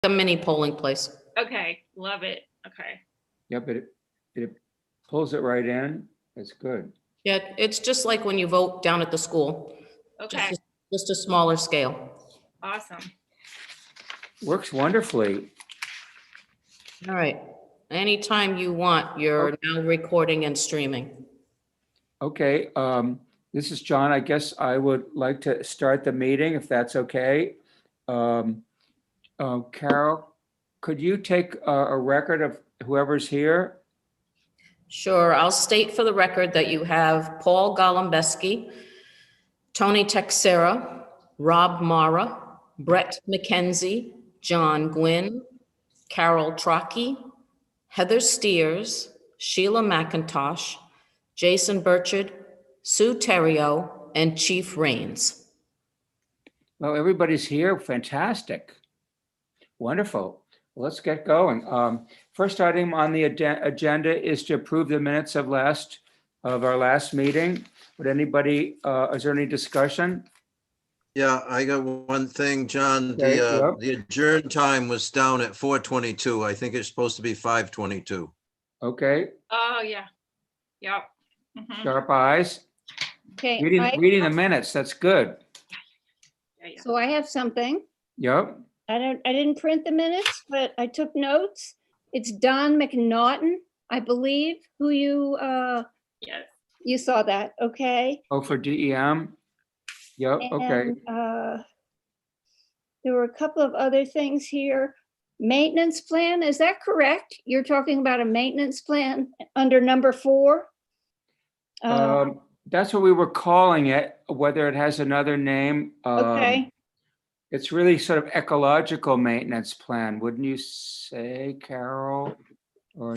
A mini polling place. Okay, love it. Okay. Yeah, but it pulls it right in. It's good. Yeah, it's just like when you vote down at the school. Okay, Just a smaller scale. awesome. Works wonderfully. All right. Anytime you want, you're now recording and streaming. Okay, this is John. I guess I would like to start the meeting if that's okay. Carol, could you take a record of whoever's here? Sure, I'll state for the record that you have Paul Golembeski, Tony Texera, Rob Mara, Brett McKenzie, John Gwynn, Carol Trocchi, Heather Steers, Sheila McIntosh, Jason Burchard, Sue Terrio, and Chief Rains. Well, everybody's here. Fantastic. Wonderful. Well, let's get going. First item on the agenda is to approve the minutes of our last meeting. Would anybody, is there any discussion? Yeah, I got one thing, John. Okay, yep. The adjourn time was down at 4:22. I think it's supposed to be 5:22. Okay, Oh, yeah. Yep. Mhm. sharp eyes. Okay, Reading the minutes, that's good. Yeah. so I have something. Yep, I didn't print the minutes, but I took notes. It's Don McNaughton, I believe, who Yes. you saw that, okay? oh, for DEM. Yep, okay. And there were a couple of other things here. Maintenance plan, is that correct? You're talking about a maintenance plan under number 4? That's what we were calling it, whether it has another name. Okay, It's really sort of ecological maintenance plan, wouldn't you say, Carol? Or,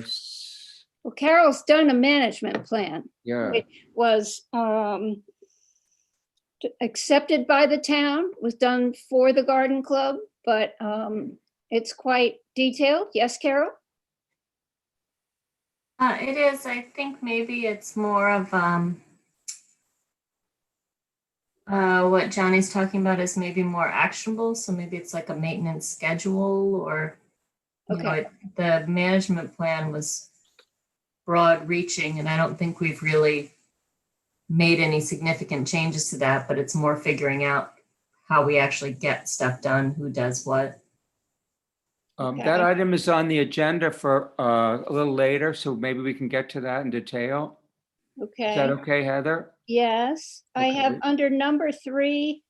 well, Carol's done a management plan, yeah, which was accepted by the town, was done for the garden club, but it's quite detailed. Yes, Carol? It is. I think maybe it's more of what Johnny's talking about is maybe more actionable. So maybe it's like a maintenance schedule or, you know, Okay. the management plan was broad reaching, and I don't think we've really made any significant changes to that, but it's more figuring out how we actually get stuff done, who does what. that Okay. item is on the agenda for a little later, so maybe we can get to that in detail. Is that Okay, okay, Heather? yes. I have Okay. under number 3,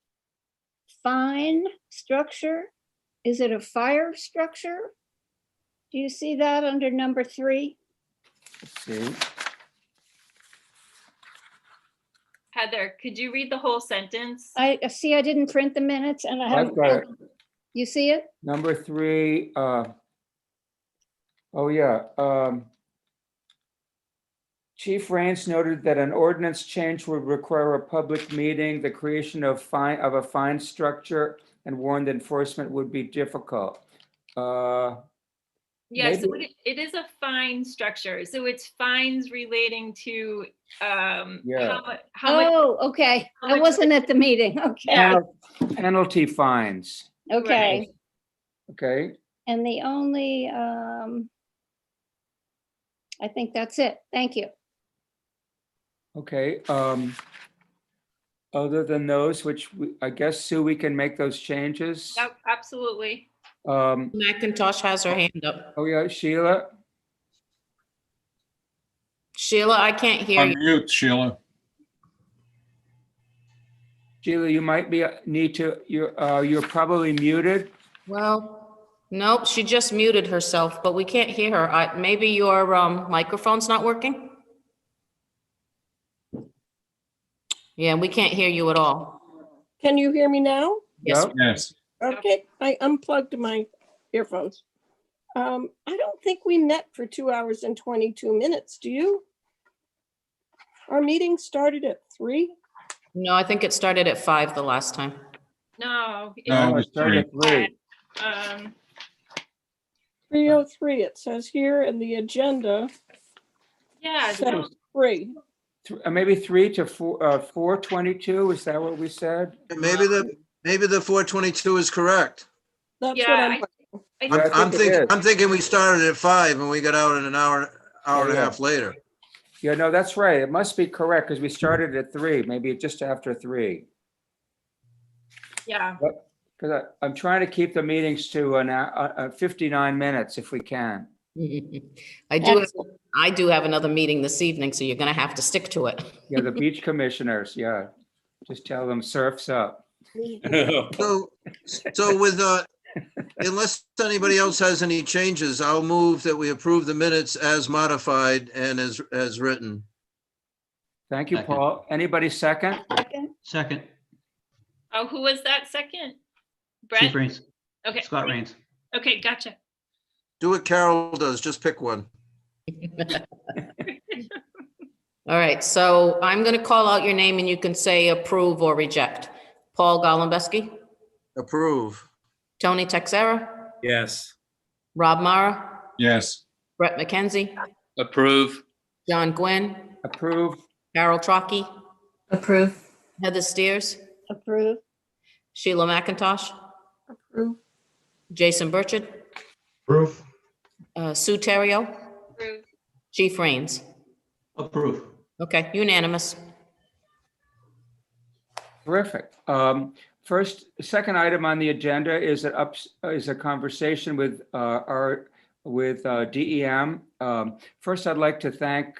fine structure. Is it a fire structure? Do you see that under number 3? Let's see. Heather, could you read the whole sentence? I see I didn't print the minutes and I I've haven't. got it. You see it? Number 3, oh yeah. Chief Rains noted that an ordinance change would require a public meeting, the creation of a fine structure, and warned enforcement would be difficult. Yes, so maybe- it is a fine structure. So it's fines relating to Yeah. how much. Oh, okay. how I much- wasn't at the meeting. Okay, Yeah. Penalty fines, okay. okay? And the only, I think that's it. Thank you. Okay, other than those, I guess, Sue, we can make those changes. Yep, absolutely. McIntosh has her hand up. Oh yeah, Sheila, Sheila, I can't hear you. Unmute, Sheila. you might you're probably muted. Well, nope, she just muted herself, but we can't hear her. Maybe your microphone's not working? Yeah, we can't hear you at all. Can you hear me now? Yes. Yep. Yes. Okay, I unplugged my earphones. I don't think we met for 2 hours and 22 minutes, do you? Our meeting started at 3? No, I think it started at 5 the last time. No. No, it started at 3. 3:03, it says here in the agenda, Yeah, said no, 3. Maybe 3 to 4:22, is that what we said? Maybe the 4:22 is correct. That's what yeah, I'm, I Yeah, I think it is. I'm thinking we started at 5 and we got out in an hour and a Yeah. half later. Yeah, no, that's right. It must be correct because we started at 3, maybe just after 3. Yeah, Because I'm trying to keep the meetings to 59 minutes if we can. I do have another meeting this evening, so you're gonna have to stick to it. Yeah, the beach commissioners, yeah. Just tell them surf's up. So with, unless anybody else has any changes, I'll move that we approve the minutes as modified and as written. Thank you, Second. Paul. Anybody second? Second, Second, oh, who was that second? Chief Brett? Rains, Okay, Scott Rains. okay, gotcha. Do what Carol does, just pick one. All right, so I'm gonna call out your name and you can say approve or reject. Paul Golembeski, Approve. Tony Texera, Yes. Rob Mara, Yes. Brett McKenzie, Approve. John Gwynn, Approve. Carol Trocki, Approve. Heather Steers, approve, Sheila McIntosh, Approve. Jason Burchett, Approve. Sue Terrio, Approve. Chief Rains. Approve. Okay, unanimous. Terrific. Second item on the agenda is a conversation with DEM. First, I'd like to thank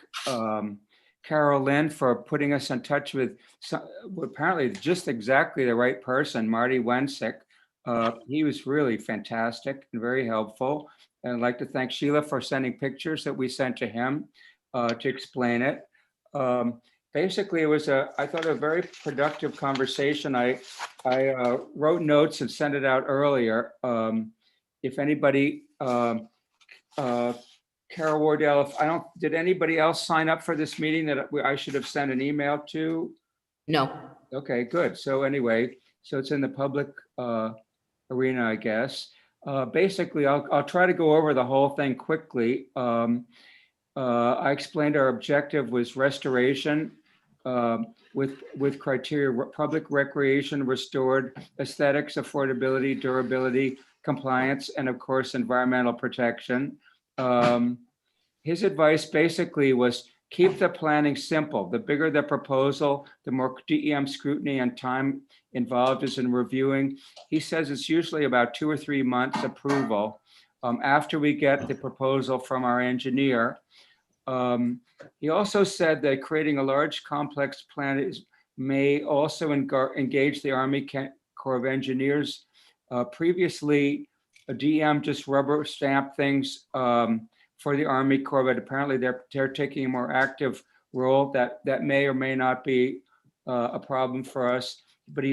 Carol Lynn for putting us in touch with apparently just exactly the right person, Marty Wensick. He was really fantastic and very helpful. And I'd like to thank Sheila for sending pictures that we sent to him to explain it. Basically, it was I thought a very productive conversation. I wrote notes and sent it out earlier. If anybody, Carol Wardell, did anybody else sign up for this meeting that I should have sent an email to? No. Okay, good. So anyway, so it's in the public arena, I guess. Basically, I'll try to go over the whole thing quickly. I explained our objective was restoration with criteria, public recreation restored, aesthetics, affordability, durability, compliance, and of course, environmental protection. His advice basically was keep the planning simple. The bigger the proposal, the more DEM scrutiny and time involved is in reviewing. He says it's usually about 2 or 3 months approval after we get the proposal from our engineer. He also said that creating a large complex plan may also engage the Army Corps of Engineers. Previously, a DEM just rubber stamped things for the Army Corps, but apparently they're taking a more active role that may or may not be a problem for us. But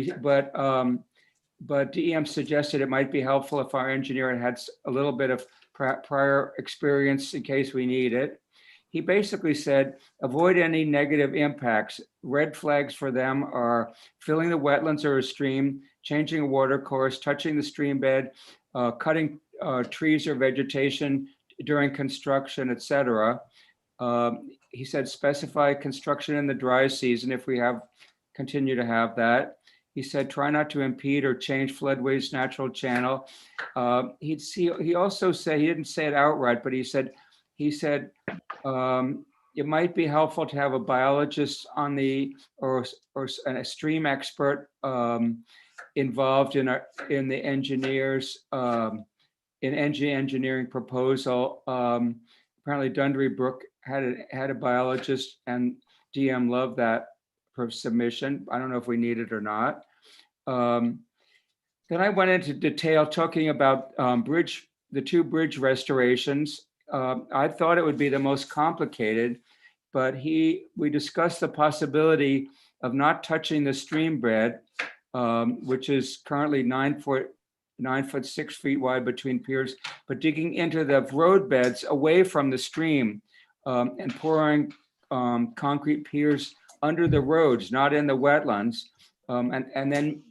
DEM suggested it might be helpful if our engineer had a little bit of prior experience in case we need it. He basically said, avoid any negative impacts. Red flags for them are filling the wetlands or a stream, changing a water course, touching the stream bed, cutting trees or vegetation during construction, etc. He said, specify construction in the dry season if we continue to have that. He said, try not to impede or change floodways' natural channel. He also said, he didn't say it outright, but he said, it might be helpful to have a biologist on or a stream expert involved in the engineers engineering proposal. Apparently Dundry Brook had a biologist, and DM loved that submission. I don't know if we need it or not. Then I went into detail talking about the 2 bridge restorations. I thought it would be the most complicated, but we discussed the possibility of not touching the stream bed, which is currently 9 foot 6 feet wide between piers, but digging into the road beds away from the stream and pouring concrete piers under the roads, not in the wetlands. And then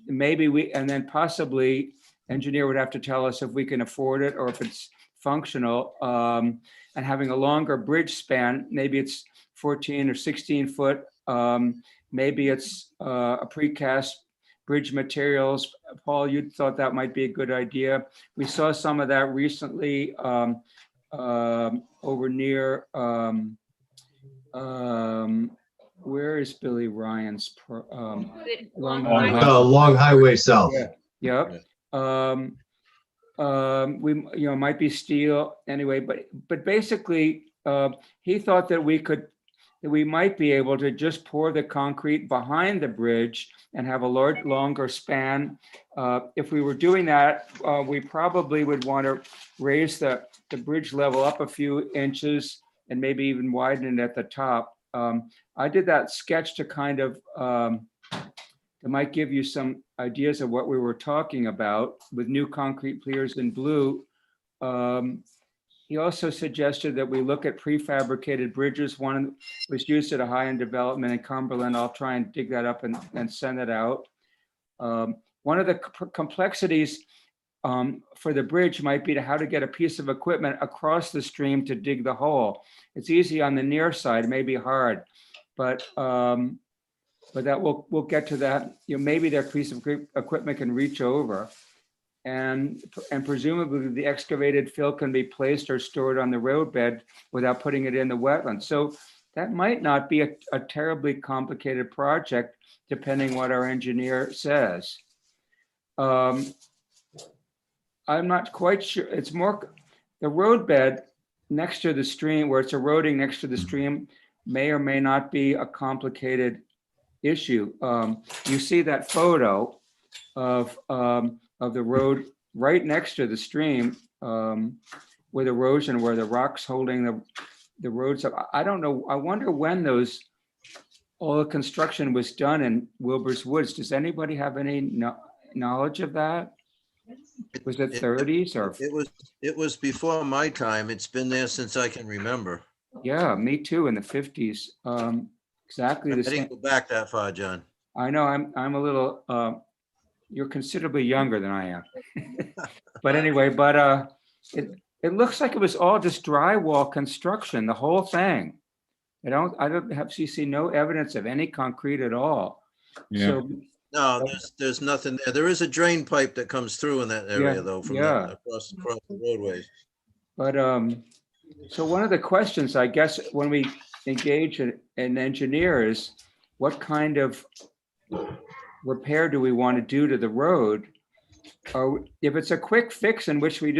possibly engineer would have to tell us if we can afford it or if it's functional, and having a longer bridge span. Maybe it's 14 or 16 foot. Maybe it's a precast bridge materials. Paul, you thought that might be a good idea. We saw some of that recently over near, where is Billy Ryan's? Long Highway. Long Highway South. Yeah, yep. We, might be steel anyway, but basically, he thought that we might be able to just pour the concrete behind the bridge and have a longer span. If we were doing that, we probably would want to raise the bridge level up a few inches and maybe even widen it at the top. I did that sketch to kind of, it might give you some ideas of what we were talking about with new concrete piers in blue. He also suggested that we look at prefabricated bridges. One was used at a high-end development in Cumberland. I'll try and dig that up and send it out. One of the complexities for the bridge might be how to get a piece of equipment across the stream to dig the hole. It's easy on the near side, it may be hard, but that we'll get to that. Maybe that piece of equipment can reach over. And presumably the excavated fill can be placed or stored on the roadbed without putting it in the wetland. So that might not be a terribly complicated project, depending what our engineer says. I'm not quite sure. It's more the roadbed next to the stream, where it's eroding next to the stream, may or may not be a complicated issue. You see that photo of the road right next to the stream with erosion, where the rock's holding the roads up. I don't know. I wonder when all the construction was done in Wilbur's Woods. Does anybody have any knowledge of that? Was it 30s or? It was before my time. It's been there since I can remember. Yeah, me too, in the 50s. Exactly the I same. didn't go back that far, John. I know I'm a little, you're considerably younger than I am. But anyway, it looks like it was all just drywall construction, the whole thing. I don't have, you see no evidence of any concrete at all. Yeah. So, No, there's nothing there. There is a drain pipe that comes through in that area though, from across the roadways. but so one of the questions, I guess, when we engage an engineer is, what kind of repair do we want to do to the road? Or if it's a quick fix in which we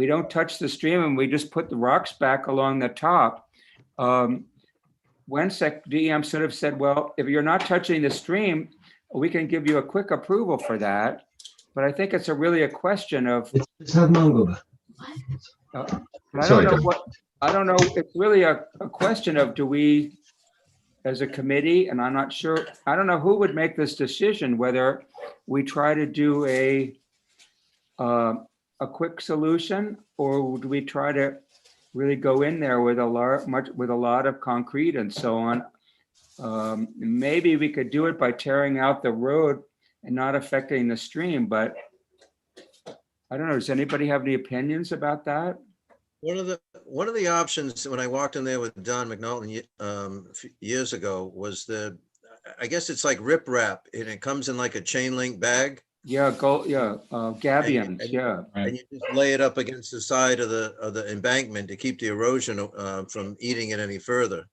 don't touch the stream and we just put the rocks back along the top, WENSEC DEM sort of said, well, if you're not touching the stream, we can give you a quick approval for that. But I think it's really a question of, I don't know. It's really a question of, do we, as a committee, and I'm not sure, I don't know who would make this decision, whether we try to do a quick solution, or do we try to really go in there with a lot of concrete and so on. Maybe we could do it by tearing out the road and not affecting the stream, but I don't know. Does anybody have any opinions about that? One of the options when I walked in there with Don McNulty years ago was I guess it's like riprap, and it comes in like a chain link bag. Yeah, gabions. Yeah, and you just lay it up against the side of the embankment to keep the erosion from eating it any further.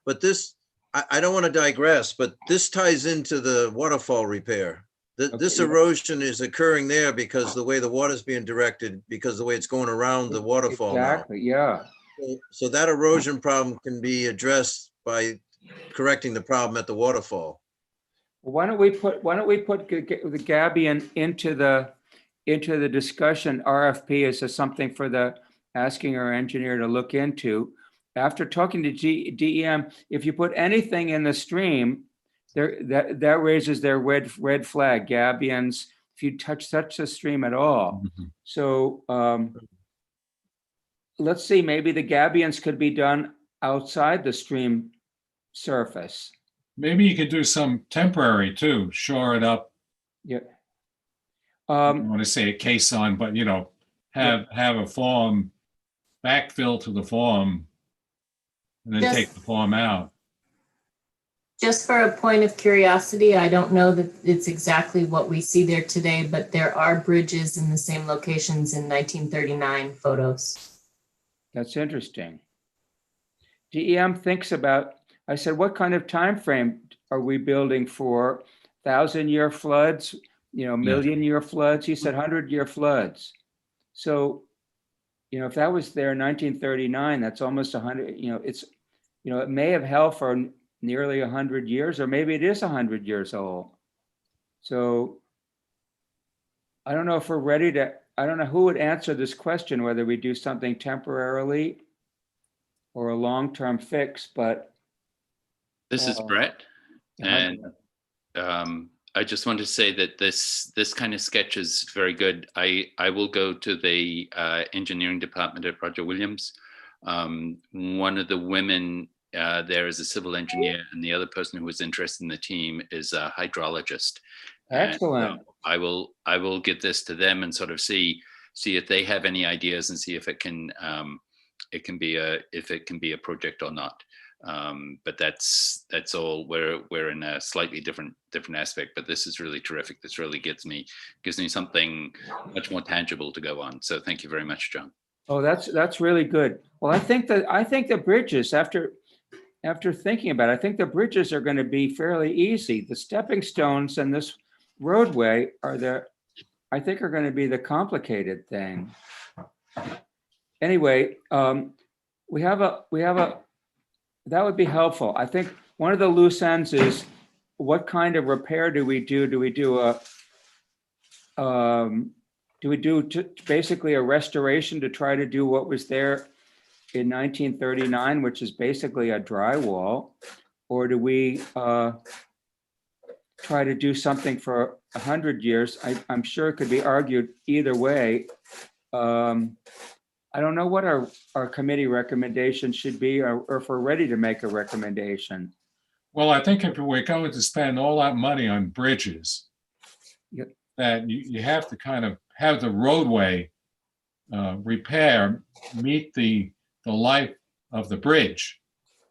But this, I don't want to digress, but this ties into the waterfall repair. This erosion is occurring there because the way the water's being directed, because the way it's going around the waterfall. Exactly. Now. Yeah. So that erosion problem can be addressed by correcting the problem at the waterfall. Why don't we put the gabion into the discussion RFP as something for asking our engineer to look into. After talking to DEM, if you put anything in the stream, that raises their red flag, gabions, if you touch the stream at all. Mm-hmm. So let's see, maybe the gabions could be done outside the stream surface. Maybe you could do some temporary too, shore it up. Yeah. I don't want to say a caisson, but have a form, backfill to the form, and then take the form out. Just for a point of curiosity, I don't know that it's exactly what we see there today, but there are bridges in the same locations in 1939 photos. That's interesting. DEM thinks about, I said, what kind of time frame are we building for? 1,000-year floods, million-year floods? He said 100-year floods. So, if that was there in 1939, that's almost 100, it may have held for nearly 100 years, or maybe it is 100 years old. So I don't know if we're ready to, I don't know who would answer this question, whether we do something temporarily or a long-term fix, but. This is Brett, yeah, and I just want to say that this kind of sketch is very good. I will go to the engineering department at Roger Williams. One of the women there is a civil engineer, and the other person who was interested in the team is a hydrologist. excellent. And, I will get this to them and sort of see if they have any ideas and see if it can be a project or not. But that's all. We're in a slightly different aspect, but this is really terrific. This really gives me something much more tangible to go on. So thank you very much, John. Oh, that's really good. Well, I think the bridges, after thinking about it, I think the bridges are going to be fairly easy. The stepping stones and this roadway are going to be the complicated thing. Anyway, we have a that would be helpful. I think one of the loose ends is what kind of repair do we do? Do we do basically a restoration to try to do what was there in 1939, which is basically a drywall? Or do we try to do something for 100 years? I'm sure it could be argued either way. I don't know what our committee recommendation should be, or if we're ready to make a recommendation. Well, I think if we're going to spend all that money on bridges, Yep. that you have to kind of have the roadway repair meet the life of the bridge.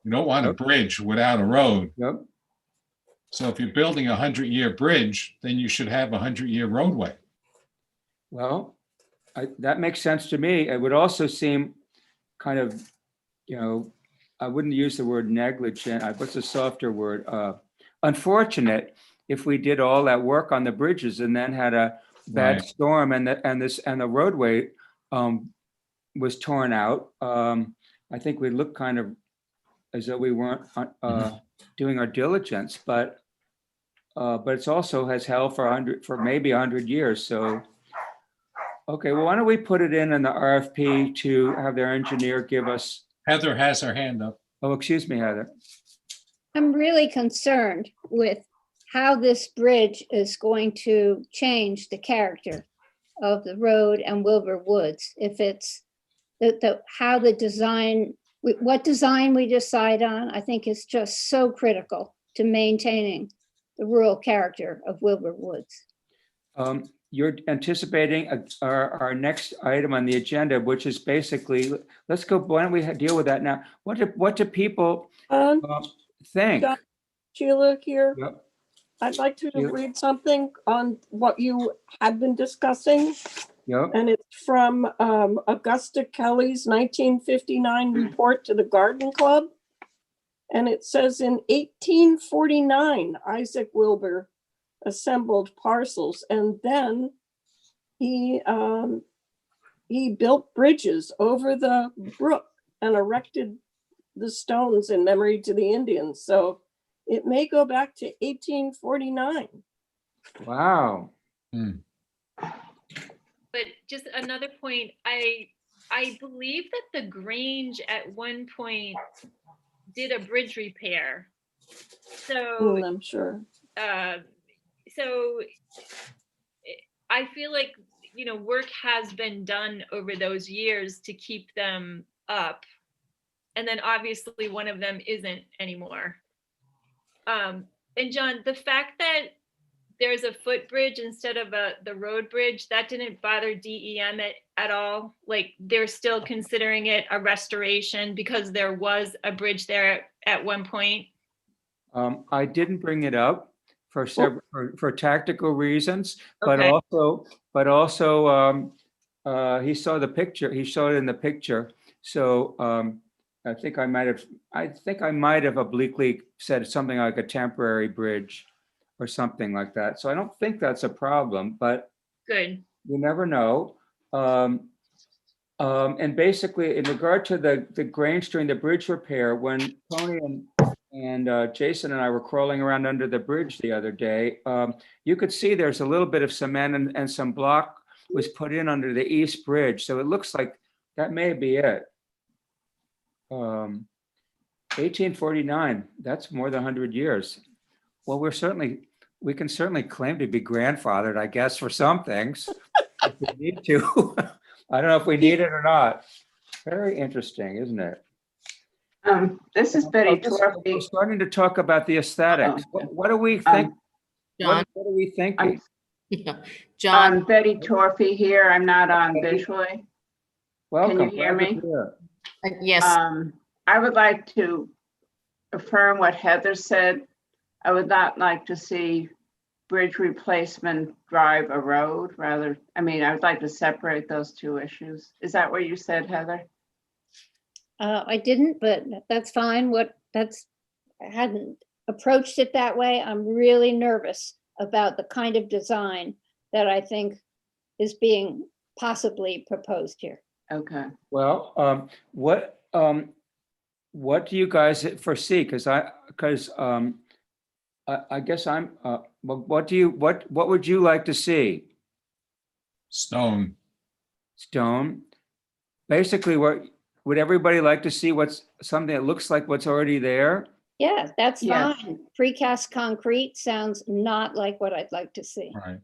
You don't want a bridge without a road. Yep. So if you're building a 100-year bridge, then you should have a 100-year roadway. Well, that makes sense to me. It would also seem kind of, I wouldn't use the word negligent. What's a softer word? Unfortunate if we did all that work on the bridges and then had a bad storm and the roadway was torn out. I think we look kind of as though we weren't doing our diligence, but it's also has held for maybe 100 years. So. Okay, well, why don't we put it in the RFP to have their engineer give us. Heather has her hand up. Oh, excuse me, Heather. I'm really concerned with how this bridge is going to change the character of the road and Wilbour Woods. If it's how the design, what design we decide on, I think is just so critical to maintaining the rural character of Wilbour Woods. You're anticipating our next item on the agenda, which is basically, let's go, why don't we deal with that now? What do people think? Sheila here. Yep. I'd like to Sheila. read something on what you had been discussing. Yep. And it's from Augusta Kelly's 1959 report to the Garden Club. And it says in 1849, Isaac Wilbour assembled parcels, and then he built bridges over the brook and erected the stones in memory to the Indians. So it may go back to 1849. Wow. But just another point, I believe that the Grange at one point did a bridge repair. So I'm sure. So I feel like, work has been done over those years to keep them up. And then obviously one of them isn't anymore. And John, the fact that there's a footbridge instead of the road bridge, that didn't bother DEM at all. Like they're still considering it a restoration because there was a bridge there at one point. I didn't bring it up for several, for tactical reasons, but Okay. also, he saw the picture, he showed it in the picture. So, I think I might have obliquely said something like a temporary bridge or something like that. So I don't think that's a problem, but Good. you never know. And basically, in regard to the Grange during the bridge repair, when Tony and Jason and I were crawling around under the bridge the other day, you could see there's a little bit of cement and some block was put in under the east bridge. So it looks like that may be it. 1849, that's more than 100 years. Well, we can certainly claim to be grandfathered, I guess, for some things, if we need to. I don't know if we need it or not. Very interesting, isn't it? This is Betty We're Torphy. starting to talk about the aesthetics. What do we think? John, What are we thinking? John, Betty Torphy here. I'm not on visually. Welcome. Can you hear glad me? you're here. yes, I would like to affirm what Heather said. I would not like to see bridge replacement drive a road rather. I mean, I would like to separate those two issues. Is that what you said, Heather? I didn't, but that's fine. I hadn't approached it that way. I'm really nervous about the kind of design that I think is being possibly proposed here. Okay. Well, what do you guys foresee? Because I guess I'm. What would you like to see? Stone. Stone. Basically, what would everybody like to see? What's something that looks like what's already there? Yeah, that's Yes. fine. Precast concrete sounds not like what I'd like to see. Right.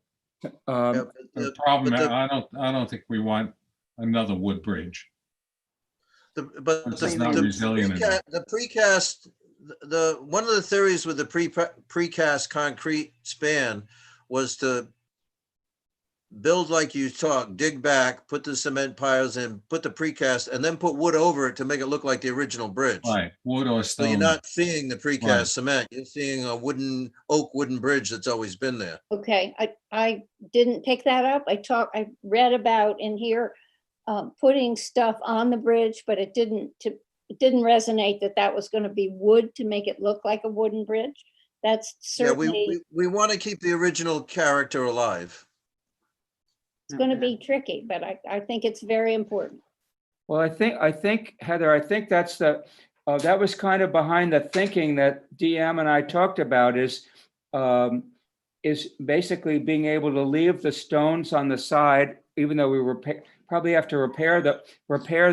Yeah, Um, but The problem, but the- I don't think we want another wood bridge. But It's not resilient enough. the precast, one of the theories with the precast concrete span was to build like you talk, dig back, put the cement piles in, put the precast, and then put wood over it to make it look like the original bridge. Right, wood or So you're stone. not seeing the precast Right. cement, you're seeing a oak wooden bridge that's always been there. Okay, I didn't pick that up. I read about in here putting stuff on the bridge, but it didn't resonate that was going to be wood to make it look like a wooden bridge. That's Yeah, certainly, we want to keep the original character alive. it's going to be tricky, but I think it's very important. Well, I think Heather, I think that's that was kind of behind the thinking that DM and I talked about is basically being able to leave the stones on the side, even though we probably have to repair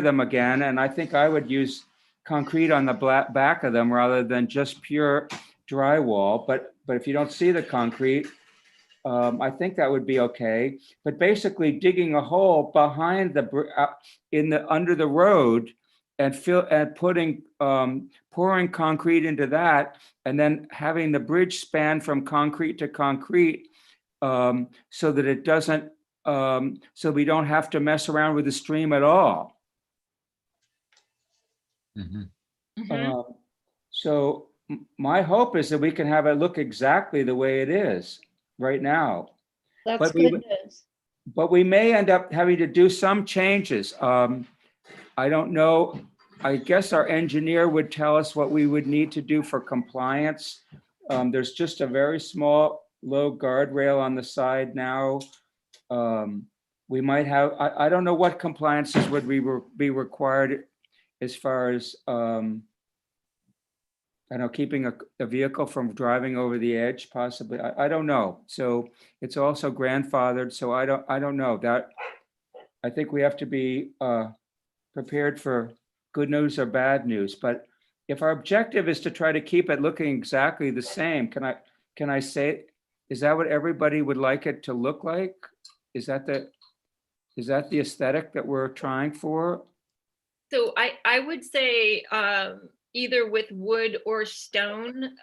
them again. And I think I would use concrete on the back of them rather than just pure drywall. But if you don't see the concrete, I think that would be okay. But basically digging a hole behind under the road and pouring concrete into that, and then having the bridge span from concrete to concrete, so that it doesn't, so we don't have to mess around with the stream at all. Mhm. Mhm. So my hope is that we can have it look exactly the way it is right now. That's But we good would- news. But we may end up having to do some changes. I don't know. I guess our engineer would tell us what we would need to do for compliance. There's just a very small, low guardrail on the side now. We might have, I don't know what compliances would be required as far as, I don't know, keeping a vehicle from driving over the edge possibly. I don't know. So it's also grandfathered. So I don't know that. I think we have to be prepared for good news or bad news. But if our objective is to try to keep it looking exactly the same, can I say, is that what everybody would like it to look like? Is that the aesthetic that we're trying for? So I would say either with wood or stone.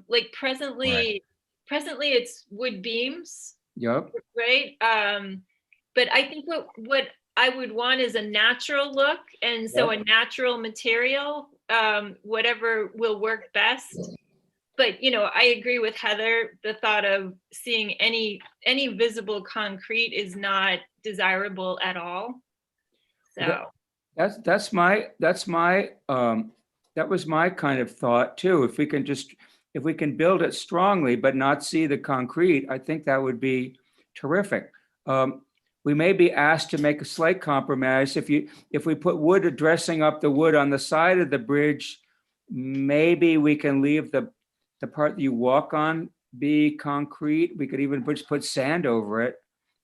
Like presently it's wood beams, Yep. right? But I think what I would want is a natural look, and so a natural material, whatever will work best. but you know, I agree with Heather. The thought of seeing any visible concrete is not desirable at all. So, That was my kind of thought too. If we can build it strongly but not see the concrete, I think that would be terrific. We may be asked to make a slight compromise. If we put wood dressing up the wood on the side of the bridge, maybe we can leave the part that you walk on be concrete. We could even just put sand over it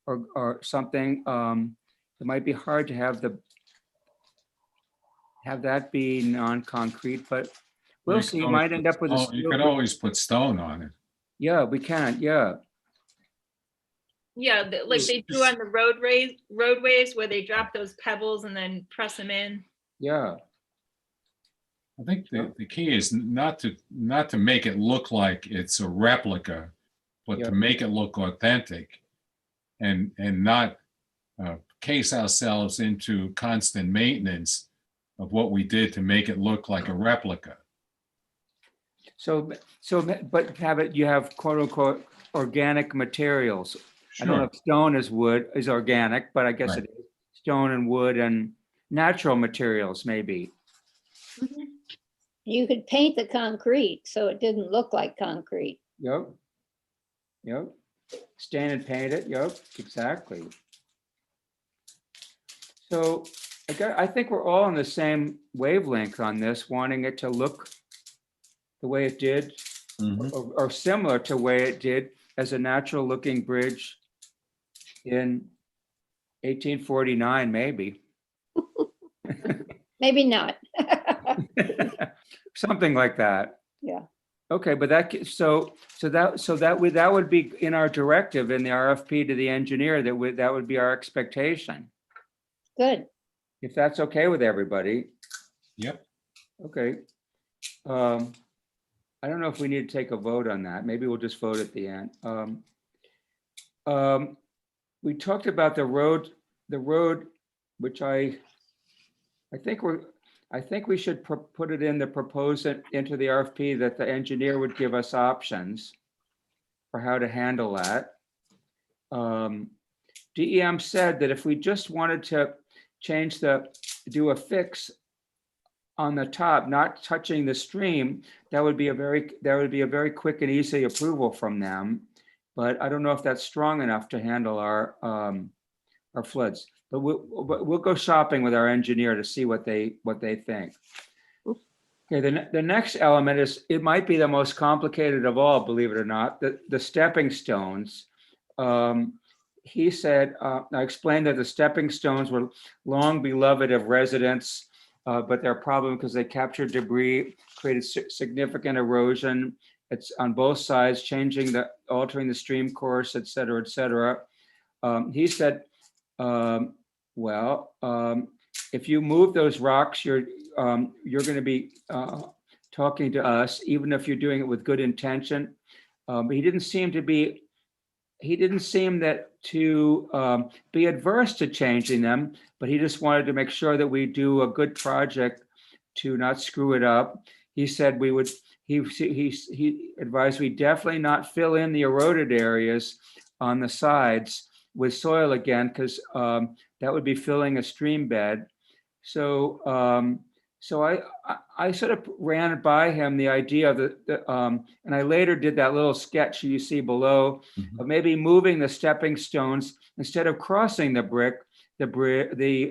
or something. It might be hard to have that be non-concrete, but we'll see. You might end up with a You could always put stone on it. Yeah, we can. Yeah. yeah, like they do on the roadways where they drop those pebbles and then press them in. Yeah. I think the key is not to make it look like it's a replica, but Yeah. to make it look authentic, and not case ourselves into constant maintenance of what we did to make it look like a replica. So, but you have quote unquote organic materials. I don't know Sure. if stone is organic, but I guess Right. it is. Stone and wood and natural materials, maybe. You could paint the concrete so it didn't look like concrete. Yep. Stain and paint it. Yep, exactly. So I think we're all on the same wavelength on this, wanting it to look the way it did, or similar to the way it did as a natural looking bridge in 1849, maybe. Maybe not. Something like that. Yeah. Okay, but that would be in our directive in the RFP to the engineer, that would be our expectation. Good. If that's okay with everybody. Yep. Okay. I don't know if we need to take a vote on that. Maybe we'll just vote at the end. We talked about the road, which I think we should put it in the proposal into the RFP that the engineer would give us options for how to handle that. DEM said that if we just wanted to do a fix on the top, not touching the stream, that would be a very quick and easy approval from them. But I don't know if that's strong enough to handle our floods. But we'll go shopping with our engineer to see what they think. Okay, the next element is, it might be the most complicated of all, believe it or not, the stepping stones. He said, I explained that the stepping stones were long beloved of residents, but they're a problem because they captured debris, created significant erosion. It's on both sides, altering the stream course, et cetera, et cetera. He said, if you move those rocks, you're going to be talking to us, even if you're doing it with good intention. But he didn't seem to be adverse to changing them, but he just wanted to make sure that we do a good project to not screw it up. He said he advised we definitely not fill in the eroded areas on the sides with soil again, because that would be filling a stream bed. So I sort of ran by him the idea of and I later did that little sketch you see below of maybe moving the stepping stones instead of crossing the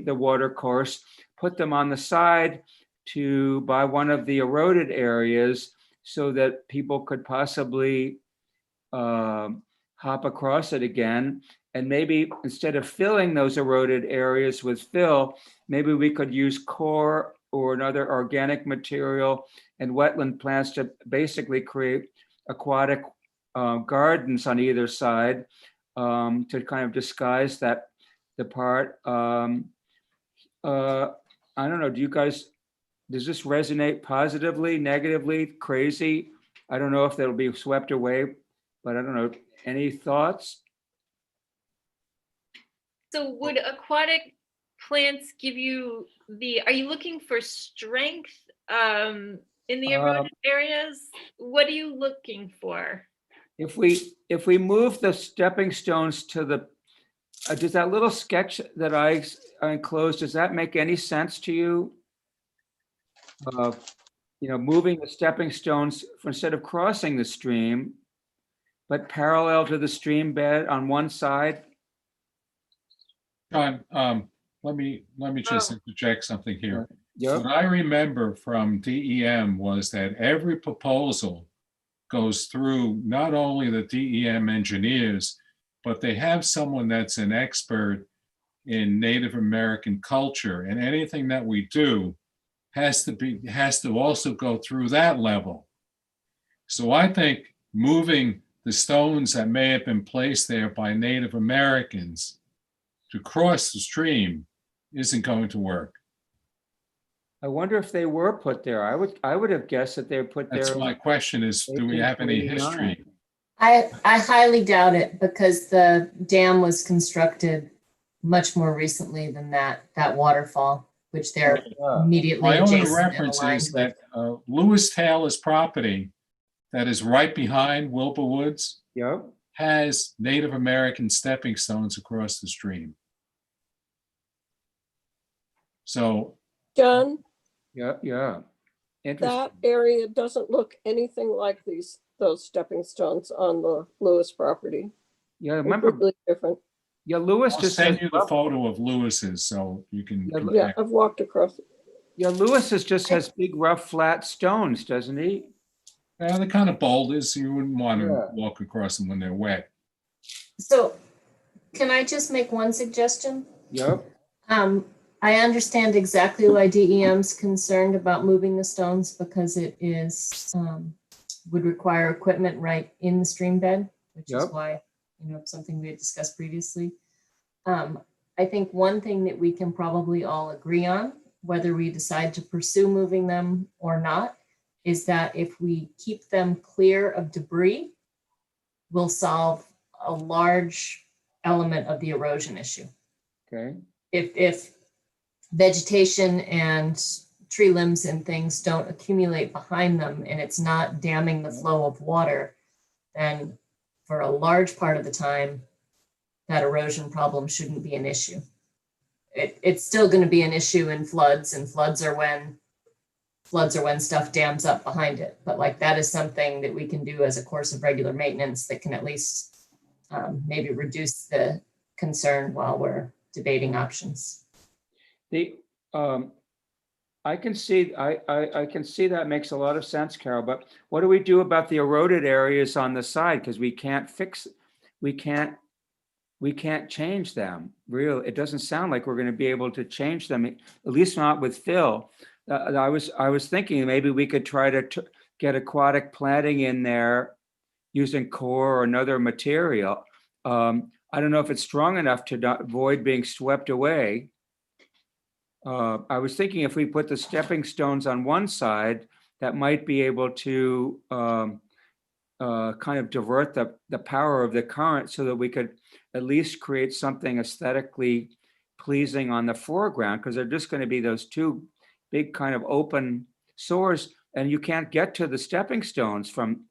water course, put them on the side by one of the eroded areas so that people could possibly hop across it again. And maybe instead of filling those eroded areas with fill, maybe we could use core or another organic material and wetland plants to basically create aquatic gardens on either side to kind of disguise the part. I don't know, does this resonate positively, negatively, crazy? I don't know if that'll be swept away, but I don't know. Any thoughts? So would aquatic plants give you are you looking for strength in the eroded areas? What are you looking for? If we move the stepping stones to the, does that little sketch that I enclosed, does that make any sense to you? Moving the stepping stones instead of crossing the stream, but parallel to the stream bed on one side? John, let me just Oh. interject something here. Yep. What I remember from DEM was that every proposal goes through not only the DEM engineers, but they have someone that's an expert in Native American culture, and anything that we do has to also go through that level. So I think moving the stones that may have been placed there by Native Americans to cross the stream isn't going to work. I wonder if they were put there. I would have guessed that they were put there. That's my question is, do we have any history? I highly doubt it because the dam was constructed much more recently than that waterfall, which they're immediately My only adjacent and reference aligned is with. that Lewis Taylor's property that is right behind Wilbour Woods Yep. has Native American stepping stones across the stream. So John, Yeah. Interesting. that area doesn't look anything like those stepping stones on the Lewis property. Yeah, remember, Completely different. yeah, Lewis I'll just send has you the photo of Lewis's so you can Yeah, Yeah, compare. I've walked across it. Yeah, Lewis just has big, rough, flat stones, doesn't he? They're kind of boulders. You wouldn't want to Yeah. walk across them when they're wet. So can I just make one suggestion? Yep. I understand exactly why DEM's concerned about moving the stones because it is, would require equipment right in the stream bed, which is Yep. why, something we had discussed previously. I think one thing that we can probably all agree on, whether we decide to pursue moving them or not, is that if we keep them clear of debris, we'll solve a large element of the erosion issue. Okay. If vegetation and tree limbs and things don't accumulate behind them and it's not damming the flow of water, then for a large part of the time, that erosion problem shouldn't be an issue. It's still going to be an issue in floods, and floods are when stuff dams up behind it. But like that is something that we can do as a course of regular maintenance that can at least maybe reduce the concern while we're debating options. I can see that makes a lot of sense, Carol, but what do we do about the eroded areas on the side? Because we can't change them. Really, it doesn't sound like we're going to be able to change them, at least not with fill. I was thinking maybe we could try to get aquatic planting in there using core or another material. I don't know if it's strong enough to avoid being swept away. I was thinking if we put the stepping stones on one side, that might be able to kind of divert the power of the current so that we could at least create something aesthetically pleasing on the foreground, because they're just going to be those two big kind of open sores, and you can't get to the stepping stones from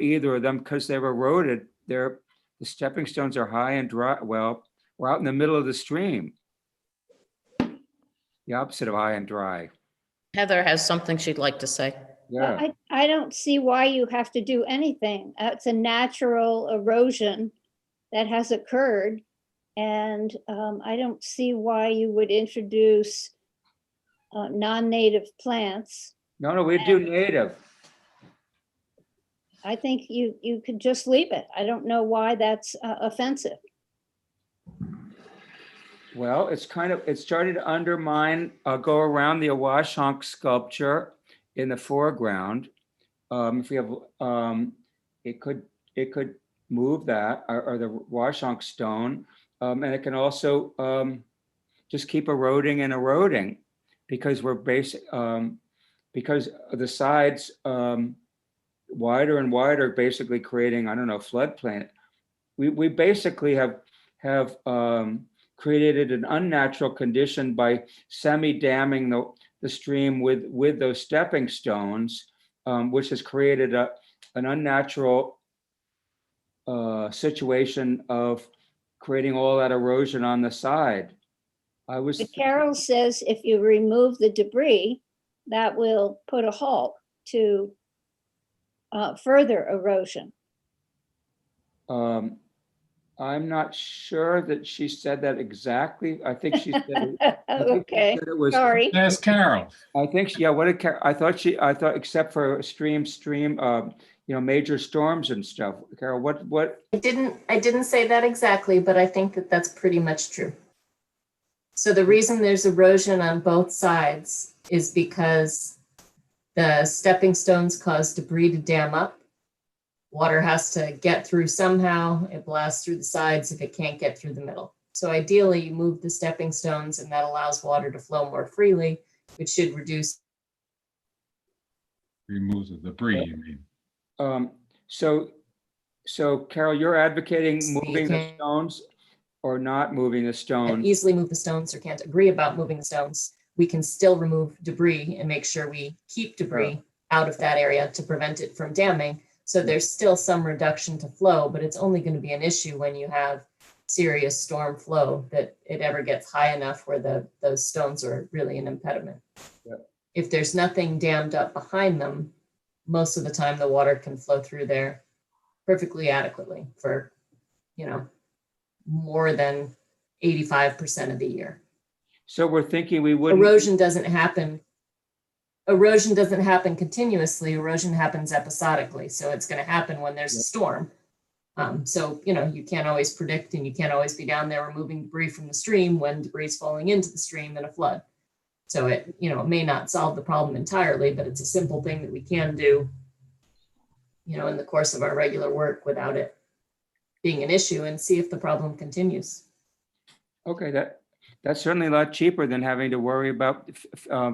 either of them because they've eroded. The stepping stones are high and dry. Well, we're out in the middle of the stream. The opposite of high and dry. Heather has something she'd like to say. Yeah. I don't see why you have to do anything. It's a natural erosion that has occurred. And I don't see why you would introduce non-native plants. No, we do native. I think you could just leave it. I don't know why that's offensive. Well, it started to undermine, go around the Awashonk sculpture in the foreground. If we have, it could move that or the Awashonk stone, and it can also just keep eroding and eroding because because the sides wider and wider, basically creating, I don't know, floodplain. We basically have created an unnatural condition by semi-damming the stream with those stepping stones, which has created an unnatural situation of creating all that erosion on the side. But Carol says if you remove the debris, that will put a halt to further erosion. I'm not sure that she said that exactly. I think she said. I think she Okay, said it was. sorry. Ask Carol. I think, yeah, what did, I thought except for stream, major storms and stuff. Carol, what? I didn't say that exactly, but I think that that's pretty much true. So the reason there's erosion on both sides is because the stepping stones cause debris to dam up. Water has to get through somehow. It blasts through the sides if it can't get through the middle. So ideally, you move the stepping stones and that allows water to flow more freely, which should reduce. Remove the debris, you mean? So Carol, you're advocating So you moving the can- stones or not moving the stones? Easily move the stones or can't agree about moving the stones. We can still remove debris and make sure we keep debris out of that area to prevent it from damming. So there's still some reduction to flow, but it's only going to be an issue when you have serious storm flow that it ever gets high enough where those stones are really an impediment. Yeah. If there's nothing dammed up behind them, most of the time the water can flow through there perfectly adequately for, more than 85% of the year. So we're thinking we wouldn't. Erosion doesn't happen continuously. Erosion happens episodically. So it's going to happen when there's a storm. So, you can't always predict and you can't always be down there removing debris from the stream when debris is falling into the stream in a flood. So it may not solve the problem entirely, but it's a simple thing that we can do, in the course of our regular work without it being an issue and see if the problem continues. Okay, that's certainly a lot cheaper than having to worry about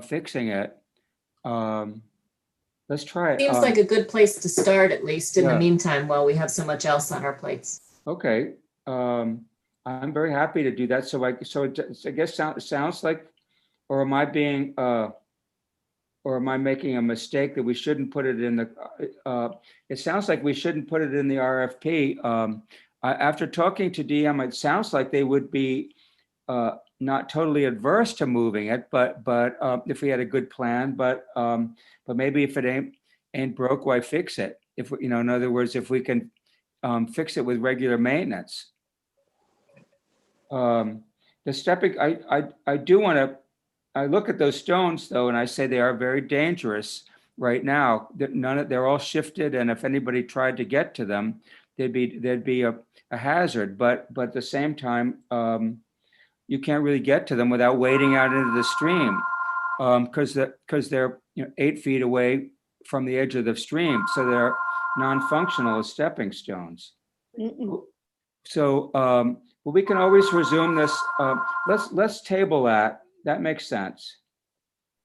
fixing it. Let's try it. Seems like a good place to start, at least in the Yeah. meantime, while we have so much else on our plates. Okay, I'm very happy to do that. So I guess sounds like, or am I being, or am I making a mistake that we shouldn't put it in the, it sounds like we shouldn't put it in the RFP. After talking to DM, it sounds like they would be not totally adverse to moving it, but if we had a good plan, but maybe if it ain't broke, why fix it? If we, in other words, if we can fix it with regular maintenance. The stepping, I do want to. I look at those stones though, and I say they are very dangerous right now. They're all shifted, and if anybody tried to get to them, there'd be a hazard. But at the same time, you can't really get to them without wading out into the stream, because they're 8 feet away from the edge of the stream, so they're non-functional as stepping stones. Mm-mm. So, well, we can always resume this. Let's table that. That makes sense.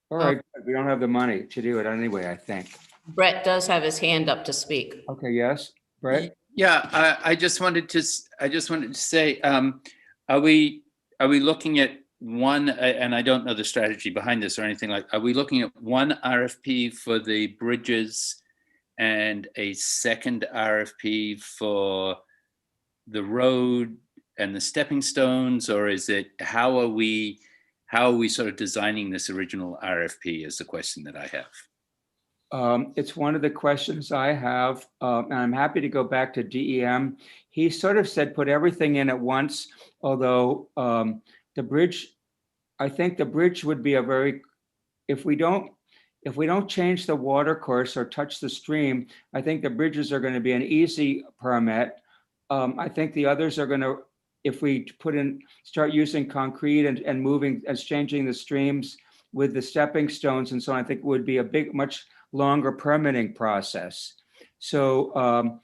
All right, we don't have the money to do it anyway, I think. Brett does have his hand up to speak. Okay, yes, Brett? Yeah, I just wanted to say, are we looking at one, and I don't know the strategy behind this or anything are we looking at one RFP for the bridges and a second RFP for the road and the stepping stones, or is it, how are we sort of designing this original RFP is the question that I have. It's one of the questions I have, and I'm happy to go back to DEM. He sort of said, put everything in at once, although the bridge, I think the bridge would be if we don't change the water course or touch the stream, I think the bridges are going to be an easy permit. I think the others are going to, if we start using concrete and moving, exchanging the streams with the stepping stones and so on, I think it would be a much longer permitting process. So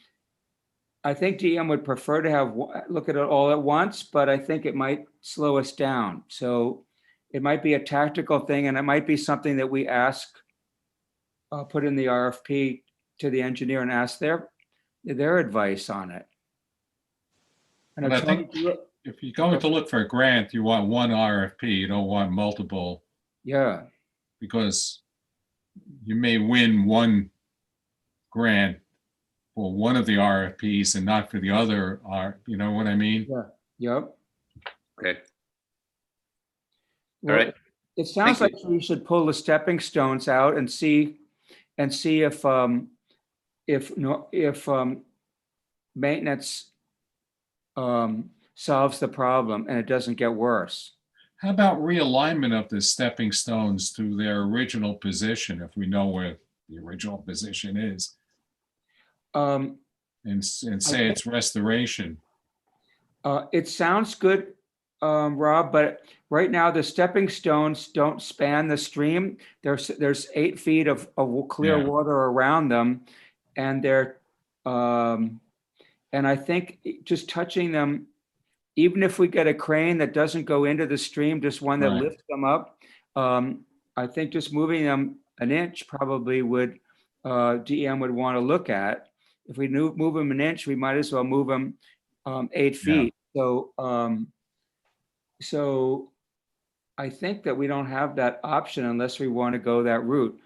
I think DM would prefer to look at it all at once, but I think it might slow us down. So it might be a tactical thing, and it might be something that we put in the RFP to the engineer and ask their advice on it. And But I think if you're going to look for a grant, you want one RFP, you don't want multiple, Yeah, because you may win one grant for one of the RFPs and not for the other, you know what I mean? yeah, yep. Okay, Well, right. it sounds Thank like we should pull the stepping stones out and see if maintenance solves the problem and it doesn't get worse. How about realignment of the stepping stones to their original position, if we know where the original position is, Um, and say it's restoration? It sounds good, Rob, but right now the stepping stones don't span the stream. There's 8 feet of clear Yeah. water around them, and and I think just touching them, even if we get a crane that doesn't go into the stream, just one that Right. lifts them up, I think just moving them an inch probably would, DM would want to look at. If we move them an inch, we might as well move them 8 feet. So, so I think that we don't have that option unless we want to go that route.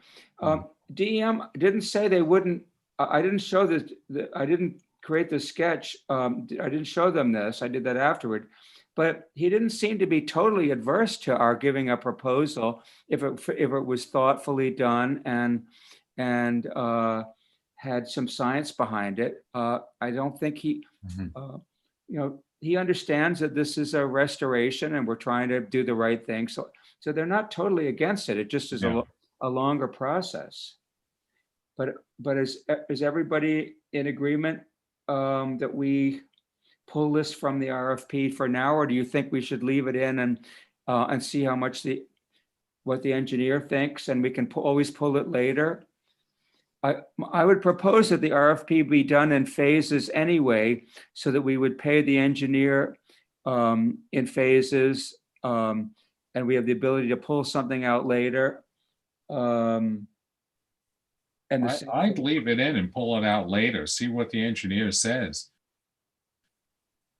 DEM didn't say they wouldn't, I didn't show this, I didn't create the sketch. I didn't show them this. I did that afterward. But he didn't seem to be totally adverse to our giving a proposal if it was thoughtfully done and had some science behind it. I don't think he, he understands that this is a restoration and we're trying to do the right thing. So they're not totally against it. It just is a longer process. But is everybody in agreement that we pull this from the RFP for now, or do you think we should leave it in and see how much what the engineer thinks, and we can always pull it later? I would propose that the RFP be done in phases anyway, so that we would pay the engineer in phases, and we have the ability to pull something out later. I'd leave it in and pull it out later, see what the engineer says.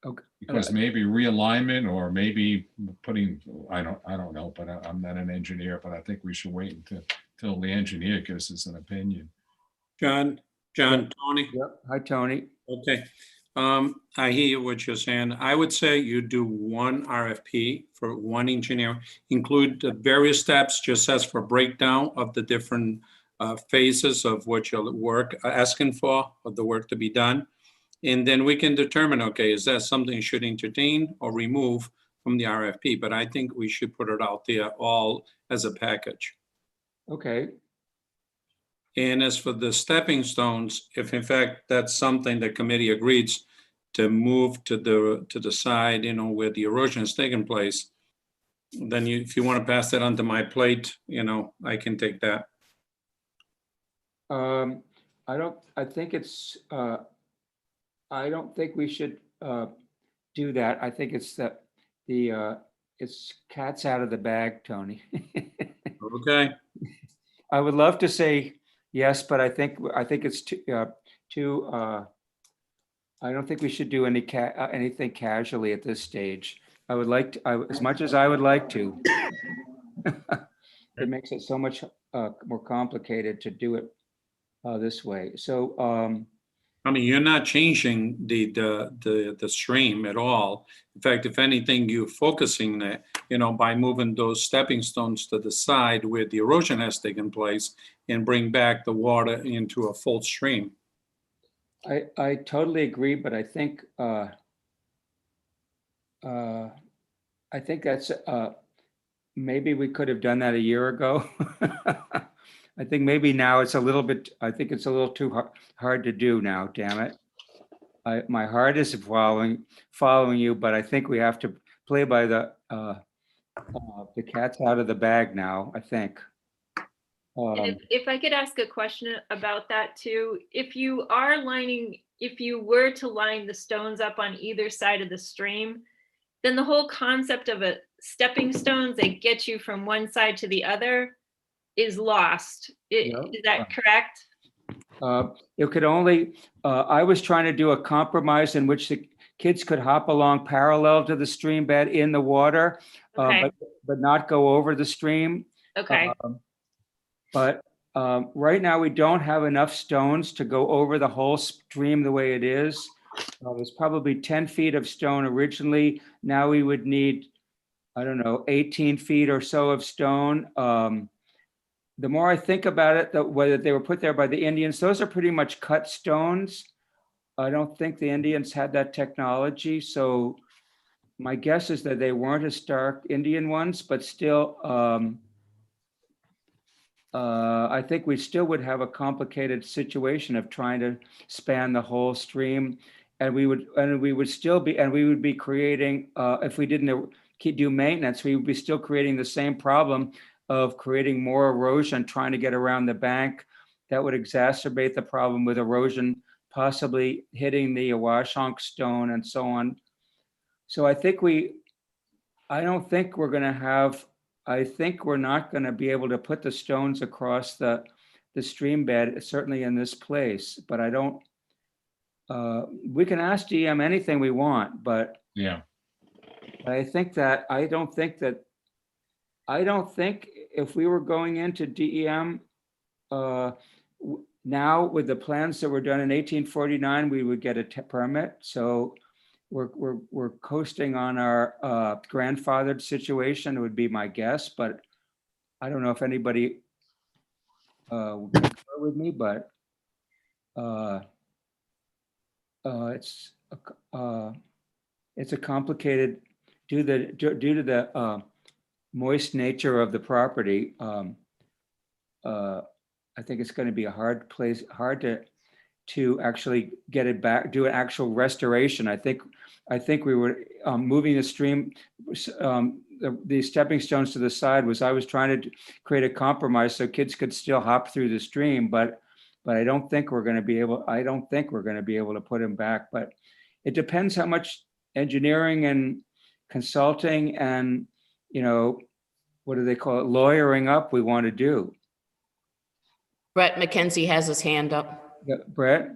Okay. Because maybe realignment, or maybe putting, I don't know, but I'm not an engineer, but I think we should wait until the engineer gives us an opinion. John, Tony. Yep. Hi, Tony. Okay. I hear what you're saying. I would say you do one RFP for one engineer, include the various steps, just as for breakdown of the different phases of what your work asking for, of the work to be done. And then we can determine, okay, is that something you should entertain or remove from the RFP? But I think we should put it out there all as a package. Okay. And as for the stepping stones, if in fact that's something the committee agrees to move to the side, where the erosion is taking place, then if you want to pass that onto my plate, I can take that. I don't think we should do that. I think it's it's cat's out of the bag, Tony. Okay. I would love to say yes, but I think it's too. I don't think we should do anything casually at this stage. I would like to, as much as I would like to. It makes it so much more complicated to do it this way. So. I mean, you're not changing the stream at all. In fact, if anything, you're focusing that, by moving those stepping stones to the side where the erosion has taken place and bring back the water into a full stream. I totally agree, but I think that's maybe we could have done that a year ago. I think maybe now it's a little bit, I think it's a little too hard to do now, damn it. My heart is following you, but I think we have to play by the cat's out of the bag now, I think. And if I could ask a question about that too, if you were to line the stones up on either side of the stream, then the whole concept of a stepping stones that get you from one side to the other is lost. Is that correct? It could only, I was trying to do a compromise in which kids could hop along parallel to the stream bed in the water, Okay, but not go over the stream. okay, But right now, we don't have enough stones to go over the whole stream the way it is. There's probably 10 feet of stone originally. Now we would need, I don't know, 18 feet or so of stone. The more I think about it, whether they were put there by the Indians, those are pretty much cut stones. I don't think the Indians had that technology. So my guess is that they weren't historic Indian ones, but still, I think we still would have a complicated situation of trying to span the whole stream. And we would be creating, if we didn't do maintenance, we would be still creating the same problem of creating more erosion, trying to get around the bank. That would exacerbate the problem with erosion, possibly hitting the Awashonk stone and so on. So I think we're not going to be able to put the stones across the stream bed, certainly in this place, but we can ask DM anything we want, but Yeah. I don't think if we were going into DEM now with the plans that were done in 1849, we would get a permit. So we're coasting on our grandfathered situation, would be my guess, but I don't know if anybody would concur with me, but it's a complicated, due to the moist nature of the property. I think it's going to be a hard to actually get it back, do an actual restoration. I think we were moving the stream, the stepping stones to the side I was trying to create a compromise so kids could still hop through the stream, but I don't think we're going to be able to put them back. But it depends how much engineering and consulting and, what do they call it, lawyering up we want to do. Brett McKenzie has his hand up. Yeah, Brett?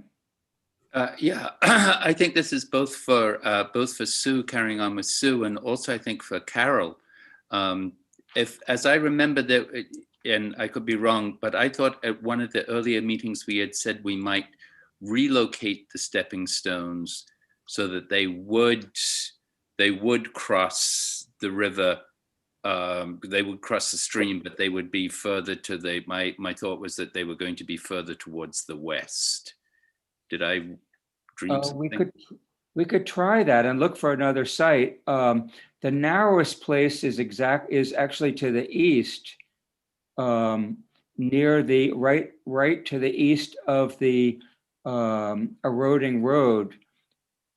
Yeah, I think this is both for Sue, carrying on with Sue, and also I think for Carol. As I remember that, and I could be wrong, but I thought at one of the earlier meetings we had said we might relocate the stepping stones so that they would cross the river. They would cross the stream, but they would be further to my thought was that they were going to be further towards the west. Did I dream something? We could try that and look for another site. The narrowest place is actually to the east, near the right to the east of the eroding road.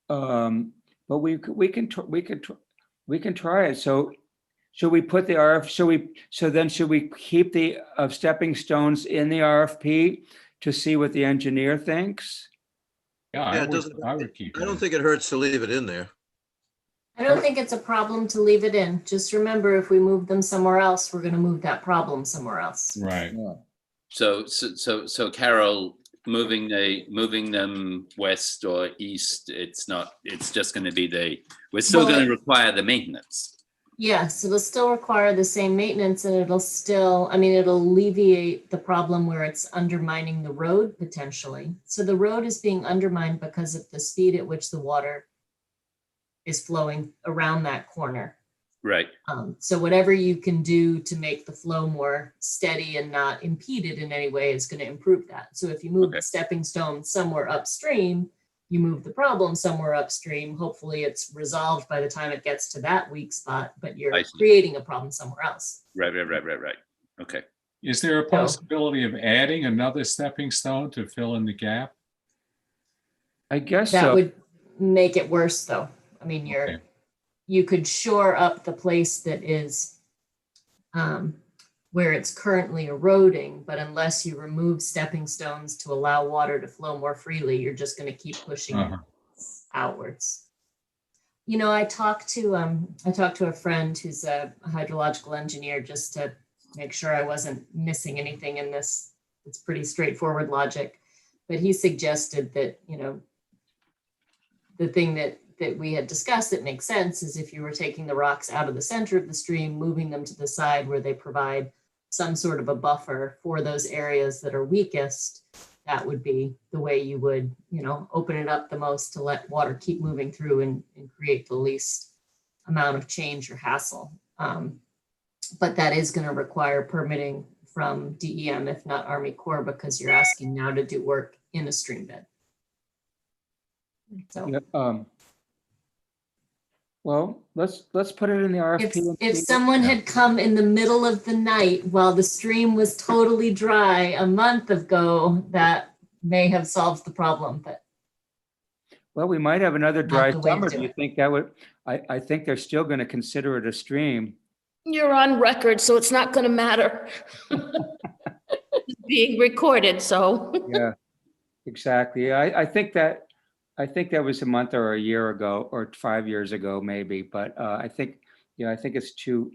But we can try it. So should we put the should we keep the stepping stones in the RFP to see what the engineer thinks? Yeah, Yeah, I would keep I don't it. think it hurts to leave it in there. I don't think it's a problem to leave it in. Just remember, if we move them somewhere else, we're going to move that problem somewhere else. Right. Yeah. So Carol, moving them west or east, it's just going to be we're still going to require the maintenance. Yes, it'll still require the same maintenance, and it'll alleviate the problem where it's undermining the road potentially. So the road is being undermined because of the speed at which the water is flowing around that corner. Right. So whatever you can do to make the flow more steady and not impeded in any way is going to improve that. So if you move the stepping stone somewhere upstream, you move the problem somewhere upstream. Hopefully it's resolved by the time it gets to that weak spot, but you're creating a problem somewhere else. Right. Okay. Is there a possibility of adding another stepping stone to fill in the gap? I guess that so. would make it worse though. I mean, you could shore up the place that is where it's currently eroding, but unless you remove stepping stones to allow water to flow more freely, you're just going to keep pushing it outwards. I talked to a friend who's a hydrological engineer just to make sure I wasn't missing anything in this. It's pretty straightforward logic, but he suggested that, the thing that that we had discussed that makes sense is if you were taking the rocks out of the center of the stream, moving them to the side where they provide some sort of a buffer for those areas that are weakest, that would be the way you would, open it up the most to let water keep moving through and create the least amount of change or hassle. But that is going to require permitting from DEM, if not Army Corps, because you're asking now to do work in a stream bed. So Yeah, well, let's put it in the RFP. and if see- someone had come in the middle of the night while the stream was totally dry a month ago, that may have solved the problem, but Well, we might have another Not dry the way to summer. do Do you it. think that would, I think they're still going to consider it a stream. You're on record, so it's not going to matter. It's being recorded, so. Yeah, exactly. I think that was a month or a year ago or 5 years ago, maybe, but I think it's too,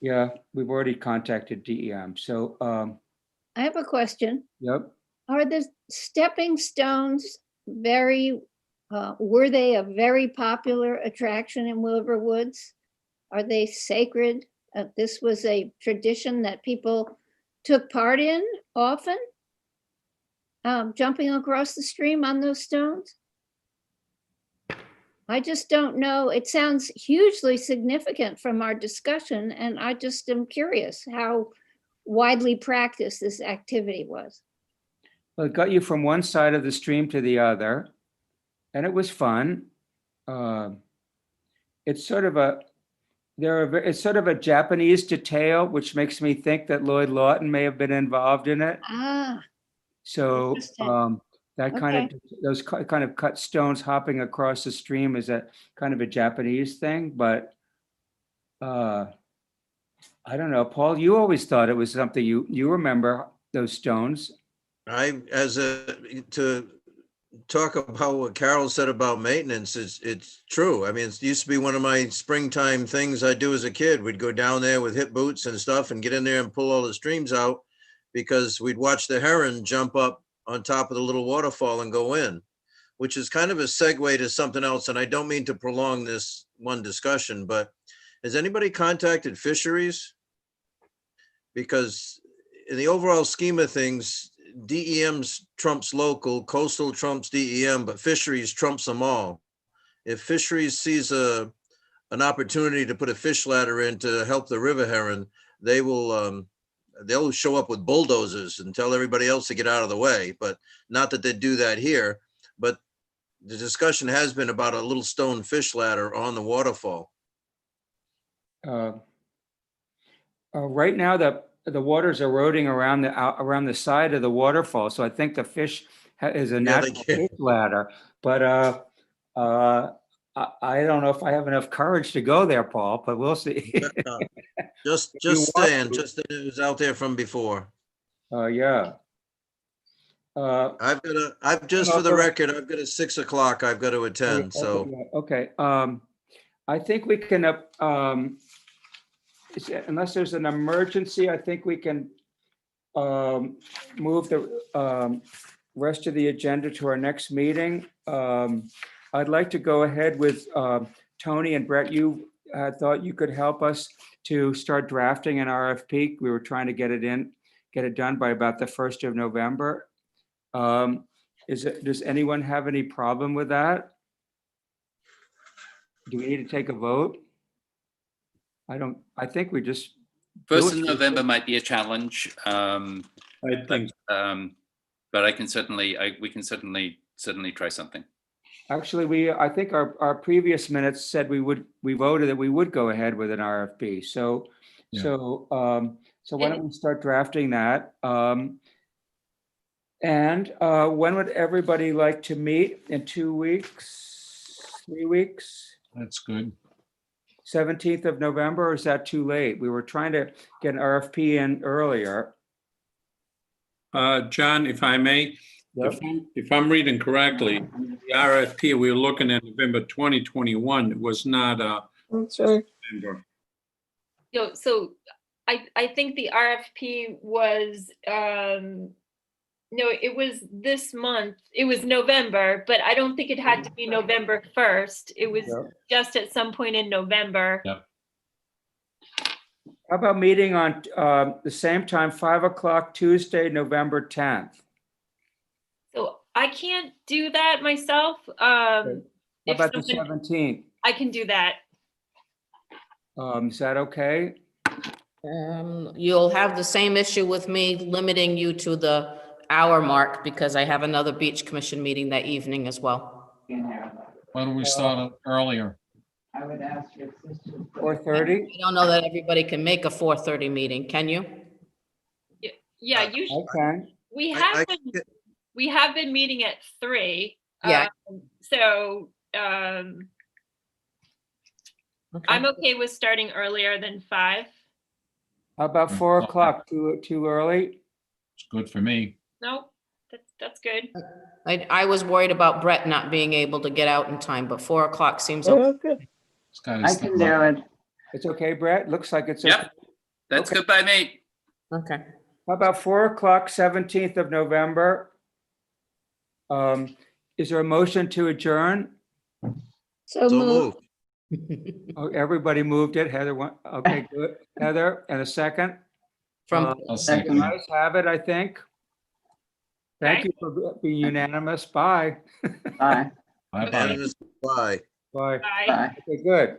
yeah, we've already contacted DEM. So, I have a question. yep. Are the stepping stones were they a very popular attraction in Wilbour Woods? Are they sacred? This was a tradition that people took part in often? Jumping across the stream on those stones? I just don't know. It sounds hugely significant from our discussion, and I just am curious how widely practiced this activity was. Well, it got you from one side of the stream to the other, and it was fun. It's sort of a Japanese detail, which makes me think that Lloyd Lawton may have been involved in it. Ah, So Interesting. that those kind of cut stones hopping across the stream is a kind of a Japanese thing, but I don't know, Paul, you always thought it was something you remember those stones. To talk about what Carol said about maintenance, it's true. I mean, it used to be one of my springtime things I do as a kid. We'd go down there with hip boots and stuff and get in there and pull all the streams out because we'd watch the heron jump up on top of the little waterfall and go in, which is kind of a segue to something else. And I don't mean to prolong this one discussion, but has anybody contacted fisheries? Because in the overall scheme of things, DEM's trumps local, coastal trumps DEM, but fisheries trumps them all. If fisheries sees an opportunity to put a fish ladder in to help the river heron, they'll show up with bulldozers and tell everybody else to get out of the way. But not that they do that here, but the discussion has been about a little stone fish ladder on the waterfall. Right now, the water's eroding around the side of the waterfall, so I think the fish is a they natural can. fish ladder. But I don't know if I have enough courage to go there, Paul. But we'll see. Just you want saying, to. just that it was out there from before. Yeah. I've just for the record, I've got a 6 o'clock I've got to attend, so. Okay. I think we can. Unless there's an emergency, I think we can move the rest of the agenda to our next meeting. I'd like to go ahead with Tony and Brett. You thought you could help us to start drafting an RFP. We were trying to get it done by about the 1st of November. Does anyone have any problem with that? Do we need to take a vote? I think we just. First of November might be a challenge, I think but we can certainly try something. Actually, I think our previous minutes said we voted that we would go ahead with an RFP. So, Yeah. so why don't we start drafting that? And when would everybody like to meet? In 2 weeks, 3 weeks? That's good. 17th of November, or is that too late? We were trying to get an RFP in earlier. John, if I may, Yep. if I'm reading correctly, the RFP, we were looking at November 2021. It was not That's right. November. So I think the RFP was No, it was this month. It was November, but I don't think it had to be November 1st. It was Yeah. just at some point in November. Yep. How about meeting on the same time, 5 o'clock, Tuesday, November 10th? So I can't do that myself. How If about the someone- 17th? I can do that. Is that okay? You'll have the same issue with me limiting you to the hour mark because I have another beach commission meeting that evening as well. Why don't we start earlier? I would ask your sister. 4:30? I don't know that everybody can make a 4:30 meeting, can you? Yeah, you, Okay. we I- have I been, can- we have been meeting at 3. Yeah. So, Okay. I'm okay with starting earlier than 5. How about 4 o'clock? Too early? It's good for me. No, that's good. I was worried about Brett not being able to get out in time, but 4 o'clock seems okay. Oh, good. It's got I his can thumb do up. it. It's okay, Brett? Looks like it's Yep. okay. That's Okay. good by me. Okay. How about 4 o'clock, 17th of November? Is there a motion to adjourn? So So moved. moved. Oh, everybody moved it. Heather, okay, good. Heather, and a second? From, I'll second it. Nice, have it, I think. Thank you for being unanimous. Bye. Bye. Bye-bye. Unanimous, bye. Bye. Bye. Bye. Okay, good.